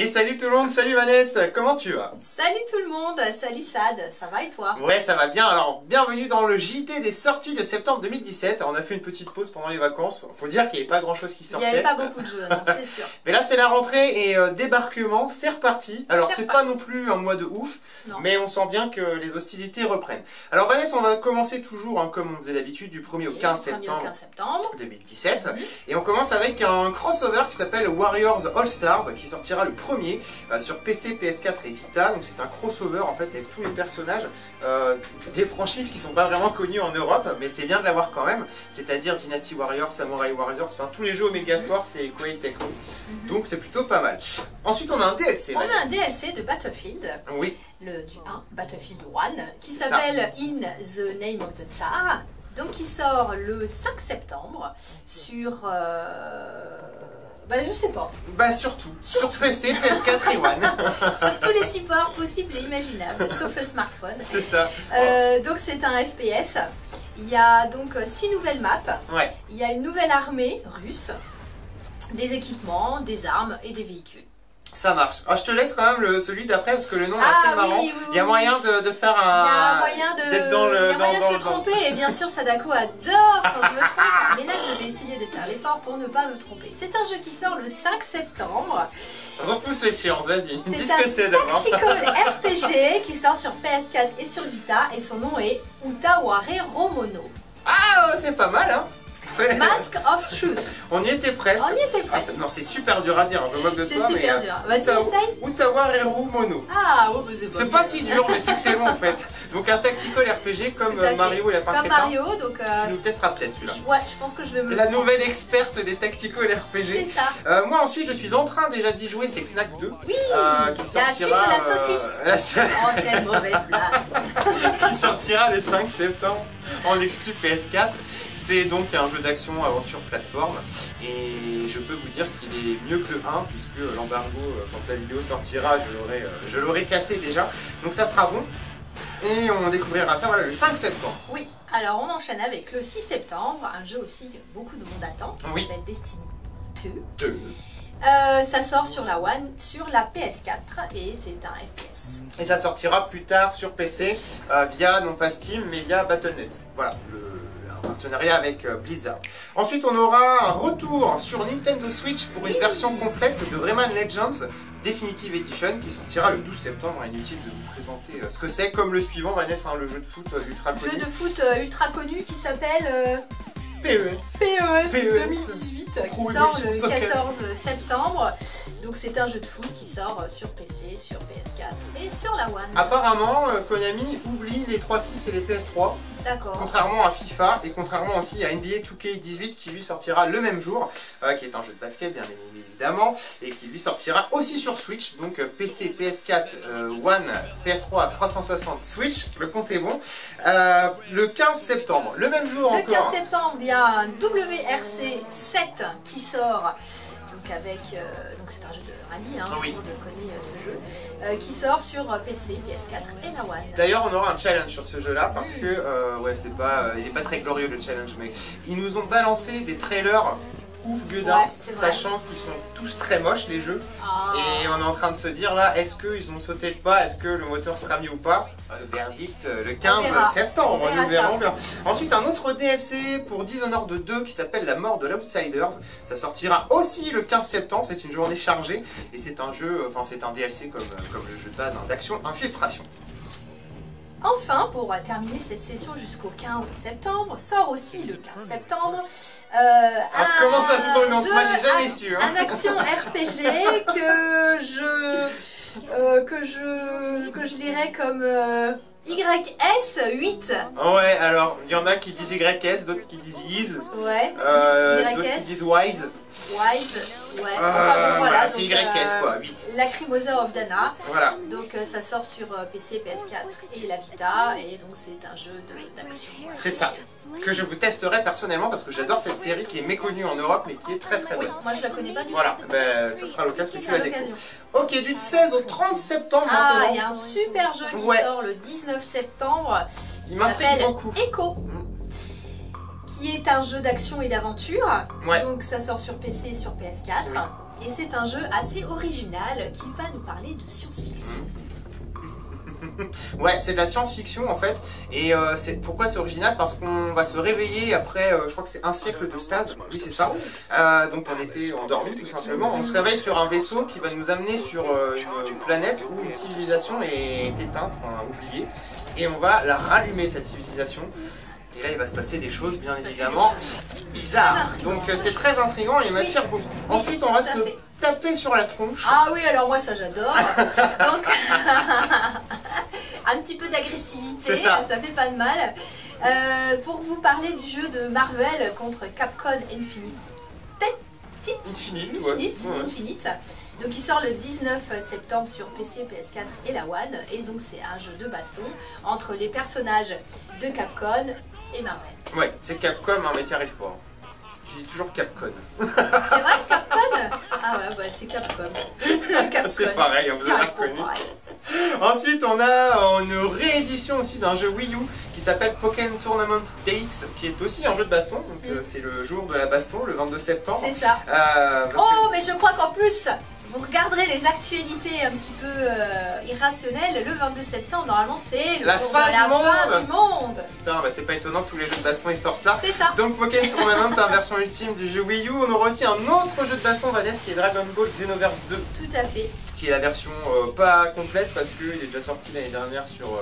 Et salut tout le monde, salut Vanessa, comment tu vas? Salut tout le monde, salut Sad, ça va et toi? Ouais, ça va bien. Alors, bienvenue dans le JT des sorties de septembre 2017. On a fait une petite pause pendant les vacances. Faut dire qu'il n'y avait pas grand chose qui sortait. Il n'y avait pas beaucoup de jeux, non, c'est sûr. Mais là, c'est la rentrée et débarquement, c'est reparti. Alors, c'est pas non plus un mois de ouf, non. Mais on sent bien que les hostilités reprennent. Alors, Vanessa, on va commencer toujours, hein, comme on faisait d'habitude, du 1er au 15 septembre 2017. Et on commence avec un crossover qui s'appelle Warriors All Stars, qui sortira le premier sur PC, PS4 et Vita. Donc c'est un crossover en fait avec tous les personnages des franchises qui sont pas vraiment connus en Europe, mais c'est bien de l'avoir quand même. C'est-à-dire Dynasty Warriors, Samurai Warriors, enfin tous les jeux Omega Force et Koei Tecmo. Donc c'est plutôt pas mal. Ensuite on a un DLC. On a un DLC de Battlefield. Oui. Du 1, Battlefield 1, qui s'appelle In the Name of the Tsar. Donc qui sort le 5 septembre sur... je sais pas. Surtout. Sur PC, PS4 et One. Sur tous les supports possibles et imaginables, sauf le smartphone. C'est ça. Donc c'est un FPS. Il y a donc 6 nouvelles maps. Ouais. Il y a une nouvelle armée russe, des équipements, des armes et des véhicules. Ça marche. Je te laisse quand même celui d'après parce que le nom est assez marrant. Oui, il y a moyen de faire un... Il y a moyen de se tromper et bien sûr Sadako adore quand je me trompe. Mais là je vais essayer de faire l'effort pour ne pas me tromper. C'est un jeu qui sort le 5 septembre. Repousse l'échéance, vas-y. Dis ce C'est que c'est d'abord. un tactical RPG qui sort sur PS4 et sur Vita et son nom est Utaware Romono. Ah, c'est pas mal hein. Mask of Truth. On y était presque. On y était presque. Non, c'est super dur à dire, je me moque de toi. C'est super dur. Vas-y, essaye. Utaware Romono. Ah, c'est pas si dur, mais c'est excellent en fait. Donc un tactical RPG comme Mario et la Comme Mario, donc... Tu nous testeras peut-être celui-là. Ouais, je pense que je vais me le La nouvelle experte des tactical RPG. C'est ça. Moi ensuite, je suis en train déjà d'y jouer, c'est Knack 2. Oui, qui sortira, la suite de la saucisse. Oh, quelle mauvaise blague. Qui sortira le 5 septembre en exclu PS4. C'est donc un jeu d'action aventure plateforme et je peux vous dire qu'il est mieux que le 1 puisque l'embargo quand la vidéo sortira je l'aurai cassé déjà, donc ça sera bon et on découvrira ça le 5 septembre. Oui, alors on enchaîne avec le 6 septembre, un jeu aussi que beaucoup de monde attend qui s'appelle Destiny 2. Ça sort sur la One, sur la PS4 et c'est un FPS. Et ça sortira plus tard sur PC via non pas Steam mais via Battle.net. Voilà, un partenariat avec Blizzard. Ensuite on aura un retour sur Nintendo Switch pour une version complète de Rayman Legends Definitive Edition qui sortira le 12 septembre. Inutile de vous présenter ce que c'est, comme le suivant Vanessa, le jeu de foot ultra connu. Jeu de foot ultra connu qui s'appelle... PES 2018 qui sort le 14 septembre. Donc c'est un jeu de foot qui sort sur PC, sur PS4 et sur la One. Apparemment Konami oublie les 3.6 et les PS3. D'accord. Contrairement à FIFA et contrairement aussi à NBA 2K18 qui lui sortira le même jour, qui est un jeu de basket bien évidemment, et qui lui sortira aussi sur Switch, donc PC, PS4, One, PS3, 360, Switch, le compte est bon. Le 15 septembre, le même jour encore. Le 15 septembre, il y a un WRC 7 qui sort. Donc c'est un jeu de rallye, tout le monde connaît ce jeu, qui sort sur PC, PS4 et la One. D'ailleurs on aura un challenge sur ce jeu là parce que il est pas très glorieux le challenge, mais ils nous ont balancé des trailers ouf gueudin, sachant qu'ils sont tous très moches les jeux, et on est en train de se dire là, est-ce qu'ils ont sauté le pas, est-ce que le moteur sera mis ou pas? Verdict le 15 septembre, nous verrons bien. Ensuite un autre DLC pour Dishonored 2 qui s'appelle La Mort de l'Outsiders, ça sortira aussi le 15 septembre, c'est une journée chargée, et c'est un jeu, c'est un DLC comme le jeu de base d'action Infiltration. Enfin, pour terminer cette session jusqu'au 15 septembre, sort aussi le 15 septembre comment ça se prononce? Moi j'ai jamais su. Un action RPG que je dirais comme YS8. Ouais, alors il y en a qui disent YS, d'autres qui disent Is. Ouais, d'autres qui disent Wise. Ouais. Enfin, bon, voilà, c'est YS quoi, 8. Lacrimosa of Dana. Voilà. Donc ça sort sur PC, PS4 et la Vita, et donc c'est un jeu d'action. C'est ça. Que je vous testerai personnellement parce que j'adore cette série qui est méconnue en Europe mais qui est très bonne. Oui, moi je la connais pas du tout. Voilà, ce sera l'occasion que tu la découvres. Ok, du 16 au 30 septembre maintenant. Ah, il y a un super jeu qui sort le 19 septembre. Il m'intrigue beaucoup. Echo. Qui est un jeu d'action et d'aventure. Ouais. Donc ça sort sur PC et sur PS4. Et c'est un jeu assez original qui va nous parler de science-fiction. Ouais, c'est de la science-fiction en fait. Et pourquoi c'est original? Parce qu'on va se réveiller après, je crois que c'est un siècle de stase. Oui, c'est ça. Donc on était endormis tout simplement. On se réveille sur un vaisseau qui va nous amener sur une planète où une civilisation est éteinte, enfin oubliée. Et on va la rallumer, cette civilisation. Et là, il va se passer des choses bien évidemment bizarres. Donc c'est très intriguant et il m'attire beaucoup. Ensuite, on va se taper sur la tronche. Ah oui, alors moi ça j'adore. Donc un petit peu d'agressivité, ça fait pas de mal. Pour vous parler du jeu de Marvel contre Capcom Infinite. Infinite. Donc il sort le 19 septembre sur PC, PS4 et la One. Et donc c'est un jeu de baston entre les personnages de Capcom et Marvel. Ouais, c'est Capcom, hein, mais t'y arrives pas. Tu dis toujours Capcom. C'est vrai, Capcom? Ah ouais, bah c'est Capcom. C'est pareil, on vous a reconnu. Ensuite, on a une réédition aussi d'un jeu Wii U qui s'appelle Pokémon Tournament DX, qui est aussi un jeu de baston. Donc c'est le jour de la baston, le 22 septembre. C'est ça. Mais je crois qu'en plus, vous regarderez les actualités un petit peu irrationnelles. Le 22 septembre, normalement, c'est la fin du monde. Putain, bah c'est pas étonnant que tous les jeux de baston ils sortent là. C'est ça. Donc Pokémon Tournament, la version ultime du jeu Wii U. On aura aussi un autre jeu de baston, Vanessa, qui est Dragon Ball Xenoverse 2. Tout à fait. Qui est la version pas complète parce qu'il est déjà sorti l'année dernière sur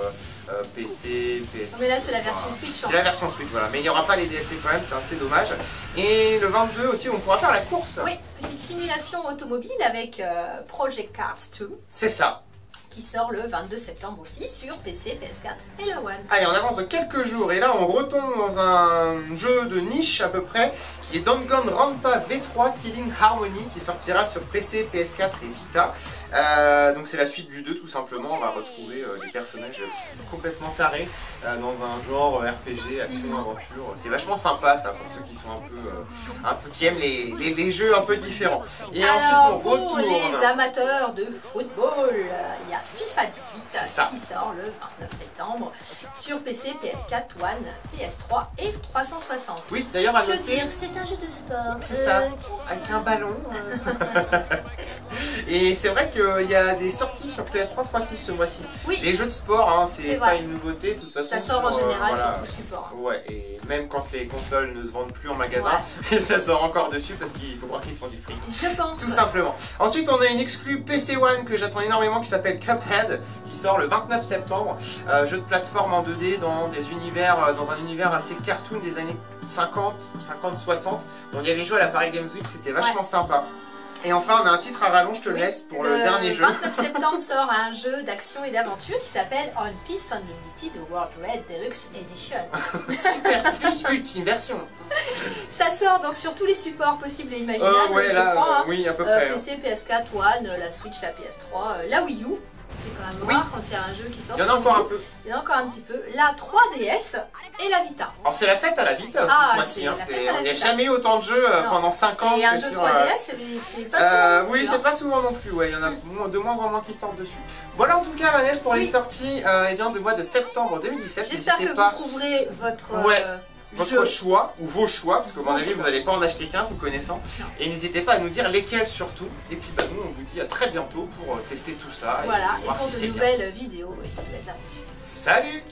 PC, PS. Non mais là c'est la version Switch. C'est la version Switch, voilà. Mais il n'y aura pas les DLC quand même, c'est assez dommage. Et le 22 aussi, on pourra faire la course. Oui, petite simulation automobile avec Project Cars 2. C'est ça. Qui sort le 22 septembre aussi sur PC, PS4 et la One. Allez, on avance de quelques jours et là on retombe dans un jeu de niche à peu près qui est Danganronpa V3 Killing Harmony qui sortira sur PC, PS4 et Vita. Donc c'est la suite du 2 tout simplement. On va retrouver des personnages complètement tarés dans un genre RPG, action-aventure. C'est vachement sympa ça pour ceux qui sont un peu qui aiment les jeux un peu différents. Et alors, ensuite on pour retourne. Les amateurs de football, il y a FIFA 18 qui sort le 29 septembre sur PC, PS4, One, PS3 et 360. Oui, d'ailleurs à noter. Que dire, c'est un jeu de sport. C'est ça, avec un ballon. Et c'est vrai qu'il y a des sorties sur PS3 3.6 ce mois-ci. Oui. Les jeux de sport, hein, c'est pas une nouveauté de toute façon. Ça sort en général sur tout support. Ouais, et même quand les consoles ne se vendent plus en magasin, ça sort encore dessus parce qu'il faut croire qu'ils se font du fric. Je pense. Tout simplement. Ensuite, on a une exclue PC One que j'attends énormément qui s'appelle Cuphead, qui sort le 29 septembre. Jeu de plateforme en 2D dans un univers assez cartoon des années 50-60. On y avait joué à la Paris Games Week, c'était vachement sympa. Et enfin, on a un titre à rallonge, je te laisse pour le dernier jeu. Le 29 septembre sort un jeu d'action et d'aventure qui s'appelle One Piece Unlimited World Red Deluxe Edition. Super, plus ultime version. Ça sort donc sur tous les supports possibles et imaginables, ouais, je crois. Oui, à peu près. PC, PS4, One, la Switch, la PS3, la Wii U. C'est quand même rare quand il y a un jeu qui sort. Il y en a encore un peu. Il y en a encore un petit peu. La 3DS et la Vita. Alors c'est la fête à la Vita aussi ce mois-ci. On n'y a jamais eu autant de jeux pendant 5 ans. Et un jeu 3DS, c'est pas souvent. Oui, c'est pas souvent non plus. Ouais, il y en a de moins en moins qui sortent dessus. Voilà en tout cas, Vanessa, pour les sorties de mois de septembre 2017. J'espère que vous trouverez votre choix, ou vos choix, parce qu'à mon avis vous n'allez pas en acheter qu'un, vous connaissant. Et n'hésitez pas à nous dire lesquels surtout. Et puis nous on vous dit à très bientôt pour tester tout ça. Voilà, et voir pour si de nouvelles vidéos et de nouvelles aventures. Salut!